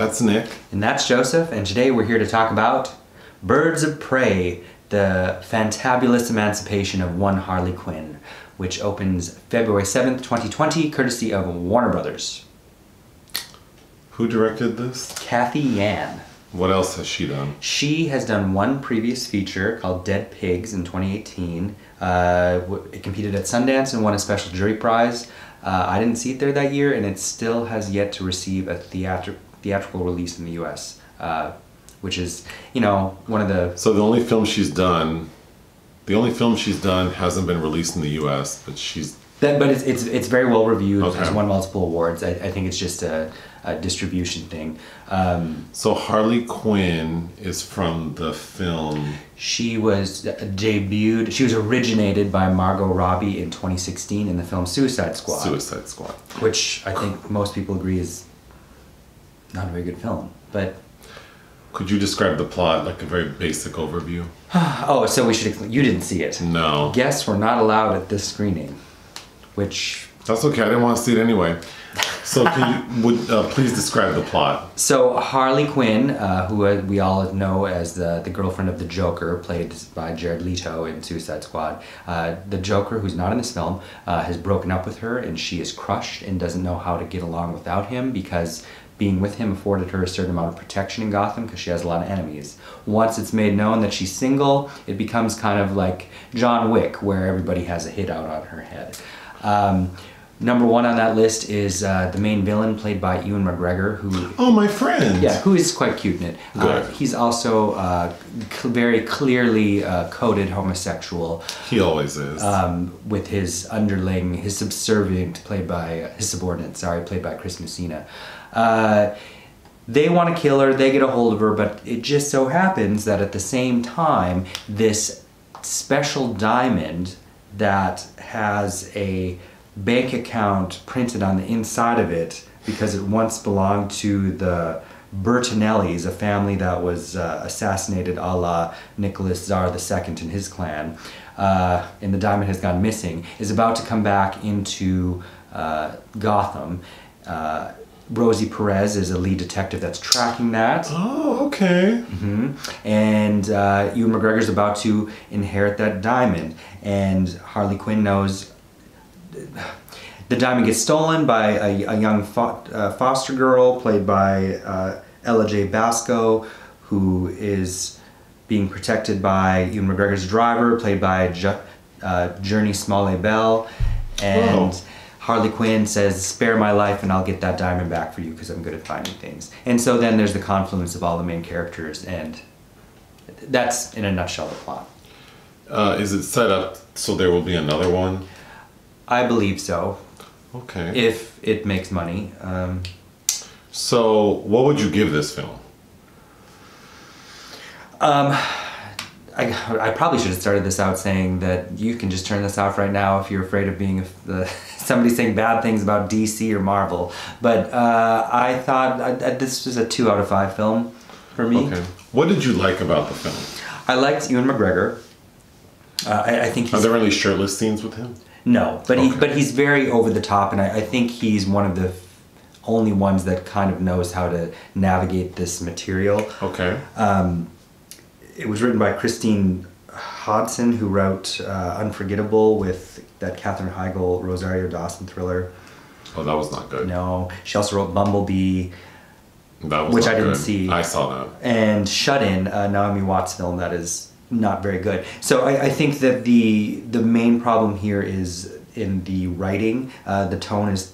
That's Nick. And that's Joseph, and today we're here to talk about Birds of Prey, the fantabulous emancipation of one Harley Quinn, which opens February 7th, 2020, courtesy of Warner Brothers. Who directed this? Cathy Yan. What else has she done? She has done one previous feature called Dead Pigs in 2018. It competed at Sundance and won a special jury prize. I didn't see it there that year, and it still has yet to receive a theatrical release in the US, which is, you know, one of the... So the only film she's done hasn't been released in the US, but she's... But it's very well reviewed. Okay. It's won multiple awards. I think it's just a distribution thing. So Harley Quinn is from the film... She was debuted, she was originated by Margot Robbie in 2016 in the film Suicide Squad. Suicide Squad. Which I think most people agree is not a very good film, but... Could you describe the plot, like a very basic overview? Oh, so we should explain. You didn't see it. No. Guests were not allowed at this screening, which... That's okay, I didn't want to see it anyway. So can you please describe the plot? So Harley Quinn, who we all know as the girlfriend of the Joker, played by Jared Leto in Suicide Squad. The Joker, who's not in this film, has broken up with her, and she is crushed and doesn't know how to get along without him because being with him afforded her a certain amount of protection in Gotham because she has a lot of enemies. Once it's made known that she's single, it becomes kind of like John Wick, where everybody has a hit out on her head. Number one on that list is the main villain, played by Ewan McGregor, who... Oh, my friend! Yeah, who is quite cute in it. Good. He's also very clearly coded homosexual. He always is. With his underling, his subordinate, played by Chris Messina. They want to kill her, they get a hold of her, but it just so happens that at the same time, this special diamond that has a bank account printed on the inside of it because it once belonged to the Bertinellis, a family that was assassinated a la Nicholas Tsar II and his clan, and the diamond has gone missing, is about to come back into Gotham. Rosie Perez is a lead detective that's tracking that. Oh, okay. And Ewan McGregor's about to inherit that diamond, and Harley Quinn knows the diamond gets stolen by a young foster girl played by Ella J. Basco, who is being protected by Ewan McGregor's driver, played by Jurnee Smollett-Bell, and Harley Quinn says, "Spare my life and I'll get that diamond back for you because I'm good at finding things." And so then there's the confluence of all the main characters, and that's in a nutshell the plot. Is it set up so there will be another one? I believe so. Okay. If it makes money. So, what would you give this film? I probably should have started this out saying that you can just turn this off right now if you're afraid of being somebody saying bad things about DC or Marvel. But I thought this was a 2 out of 5 film for me. Okay. What did you like about the film? I liked Ewan McGregor. I think he's... Are there any shirtless scenes with him? No, but he's very over the top, and I think he's one of the only ones that kind of knows how to navigate this material. Okay. It was written by Christina Hodson, who wrote Unforgettable with that Katherine Heigl, Rosario Dawson thriller. Oh, that was not good. No. She also wrote Bumblebee, which I didn't see. I saw that. And Shut In, Naomi Watts' film that is not very good. So I think that the main problem here is in the writing. The tone is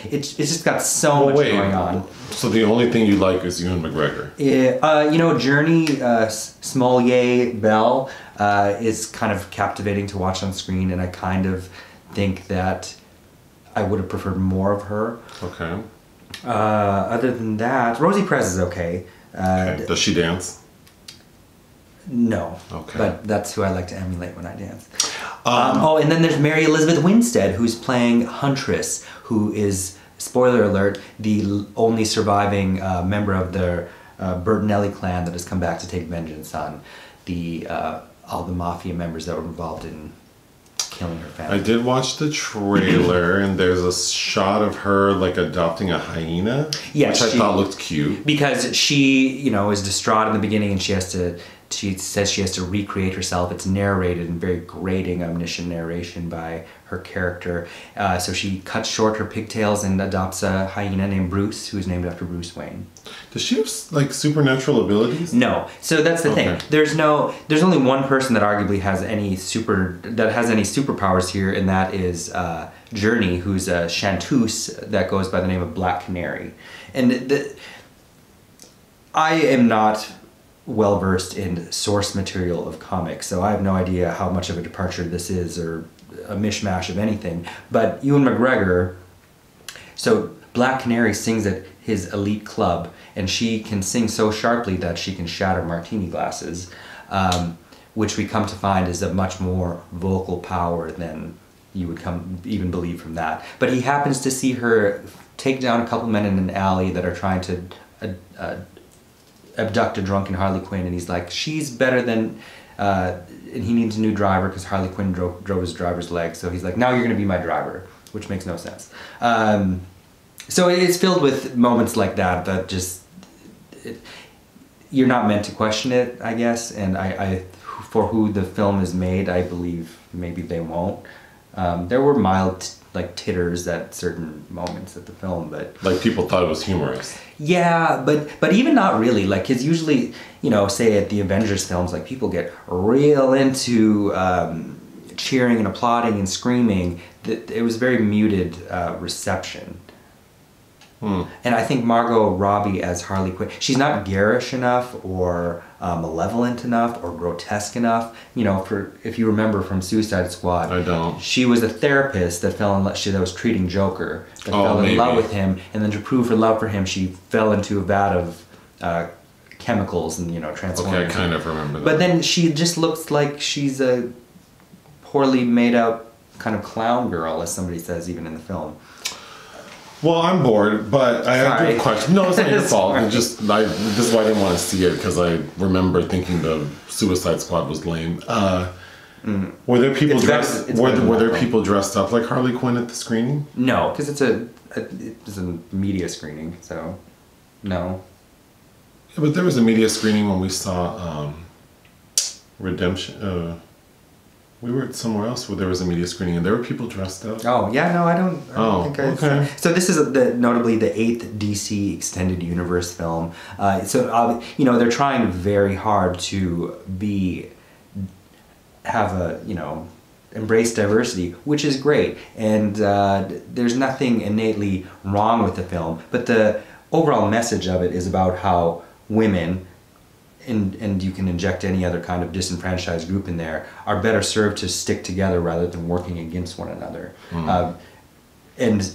it's just got so much going on. So the only thing you like is Ewan McGregor? You know, Jurnee Smollett-Bell is kind of captivating to watch on screen, and I kind of think that I would have preferred more of her. Okay. Other than that, Rosie Perez is okay. Does she dance? No. Okay. But that's who I like to emulate when I dance. Oh, and then there's Mary Elizabeth Winstead, who's playing Huntress, who is, spoiler alert, the only surviving member of the Bertinelli clan that has come back to take vengeance on all the mafia members that were involved in killing her family. I did watch the trailer, and there's a shot of her like adopting a hyena, Yes, which I thought looked cute. Because she, you know, is distraught in the beginning, and she says she has to recreate herself. It's narrated in very grating, omniscient narration by her character. So she cuts short her pigtails and adopts a hyena named Bruce, who is named after Bruce Wayne. Does she have like supernatural abilities? No. So that's the thing. There's only one person that arguably has any superpowers here, and that is Jurnee, who's a chanteuse that goes by the name of Black Canary. And I am not well versed in source material of comics, so I have no idea how much of a departure this is or a mishmash of anything. But Ewan McGregor, so Black Canary sings at his elite club, and she can sing so sharply that she can shatter martini glasses, which we come to find is a much more vocal power than you would even believe from that. But he happens to see her take down a couple men in an alley that are trying to abduct a drunken Harley Quinn, and he's like, she's better than, and he needs a new driver because Harley Quinn drove his driver's leg, so he's like, now you're going to be my driver, which makes no sense. So it's filled with moments like that just, you're not meant to question it, I guess, and I for who the film is made, I believe maybe they won't. There were mild like titters at certain moments of the film, but like people thought it was humorous. Yeah, but even not really, like, because usually, you know, say at the Avengers films, like people get real into cheering and applauding and screaming. It was very muted reception. And I think Margot Robbie as Harley Quinn, she's not garish enough or malevolent enough or grotesque enough. You know, if you remember from Suicide Squad, I don't. She was a therapist that fell in love. That was treating Joker, that fell in love with him, and then to prove her love for him, she fell into a vat of chemicals and transformed. Okay, I kind of remember that. But then she just looks like she's a poorly made out kind of clown girl, as somebody says even in the film. Well, I'm bored, but I have a question. No, it's not your fault. This is why I didn't want to see it, because I remember thinking the Suicide Squad was lame. Were there people dressed? Were there people dressed up like Harley Quinn at the screening? No, because it's a media screening, so no. Yeah, but there was a media screening when we saw Redemption. We were somewhere else where there was a media screening, and there were people dressed up. Oh, yeah, no, I don't think I've okay. seen. So this is notably the 8th DC Extended Universe film. They're trying very hard to embrace diversity, which is great. And there's nothing innately wrong with the film, but the overall message of it is about how women, and you can inject any other kind of disenfranchised group in there, are better served to stick together rather than working against one another. And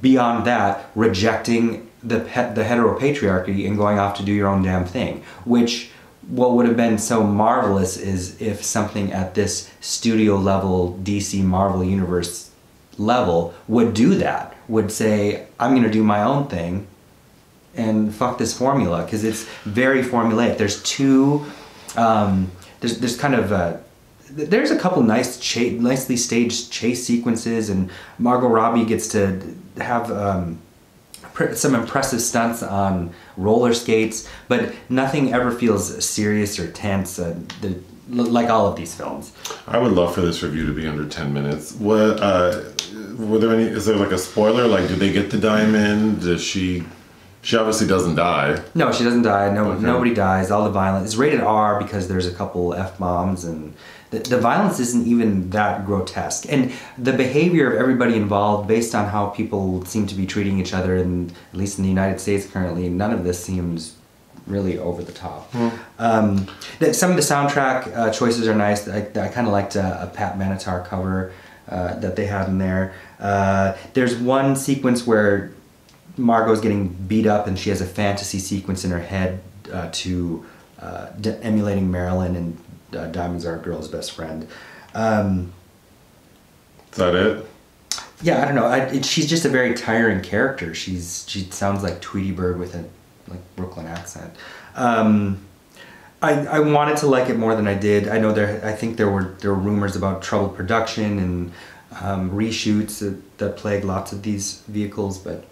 beyond that, rejecting the heteropatriarchy and going off to do your own damn thing, which what would have been so marvelous is if something at this studio level, DC Marvel Universe level would do that, would say, I'm going to do my own thing and fuck this formula, because it's very formulaic. There's there's a couple nicely staged chase sequences, and Margot Robbie gets to have some impressive stunts on roller skates, but nothing ever feels serious or tense, like all of these films. I would love for this review to be under 10 minutes. What were there any? Is there like a spoiler? Like, do they get the diamond? Does she? She obviously doesn't die. No, she doesn't die. Nobody dies. All the violence is rated R because there's a couple F-bombs, and the violence isn't even that grotesque. And the behavior of everybody involved, based on how people seem to be treating each other, and at least in the United States currently, none of this seems really over the top. Some of the soundtrack choices are nice. I kind of liked a Pat Benatar cover that they had in there. There's one sequence where Margot's getting beat up, and she has a fantasy sequence in her head emulating Marilyn and Diamonds Are a Girl's Best Friend. Is that it? Yeah, I don't know. She's just a very tiring character. She sounds like Tweety Bird with a Brooklyn accent. I I wanted to like it more than I did. I know I think there were rumors about troubled production and reshoots that plagued lots of these vehicles, but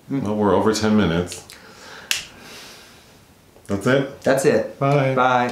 well, we're over 10 minutes. That's it. That's it. Bye. Bye.